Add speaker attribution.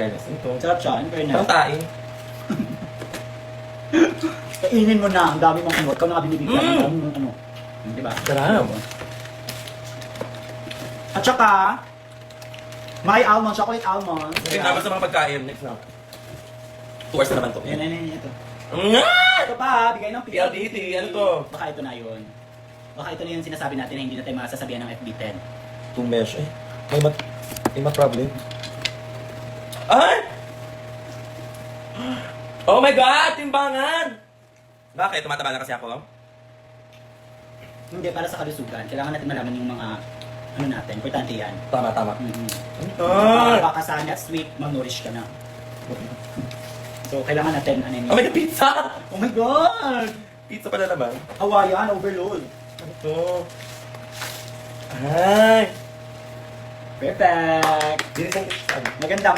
Speaker 1: Fairness ito.
Speaker 2: Sarap siya, in fairness.
Speaker 1: Parang tae.
Speaker 2: Kainin mo na, ang dami mong ano. Ikaw na nga binibigyan, ang dami mong ano. Diba?
Speaker 1: Sarap.
Speaker 2: At saka, may almond, chocolate almond.
Speaker 1: Okay, tapos sa mga pagkain. Next na. 2 hours na naman to.
Speaker 2: Yan, ito.
Speaker 1: Nga!
Speaker 2: Ito pa, bigay ng
Speaker 1: PLDT, ano to?
Speaker 2: Baka ito na yun. Baka ito na yung sinasabi natin na hindi na tayo masasabihan ng FB10.
Speaker 1: 2 mesh. Eh, may problem. Ay! Oh my God! Timbangan! Bakit? Tumataba na kasi ako?
Speaker 2: Hindi, para sa kalusugan. Kailangan natin malaman yung mga, ano natin, importante yan.
Speaker 1: Tama.
Speaker 2: Para baka sa next week, mag-nourish ka na. So, kailangan natin, ano
Speaker 1: Oh my God, pizza!
Speaker 2: Oh my God!
Speaker 1: Pizza pala naman.
Speaker 2: Hawaiian overload.
Speaker 1: Ano to? Ay!
Speaker 2: Perfect!
Speaker 1: Dinisang pizza.
Speaker 2: Maganda.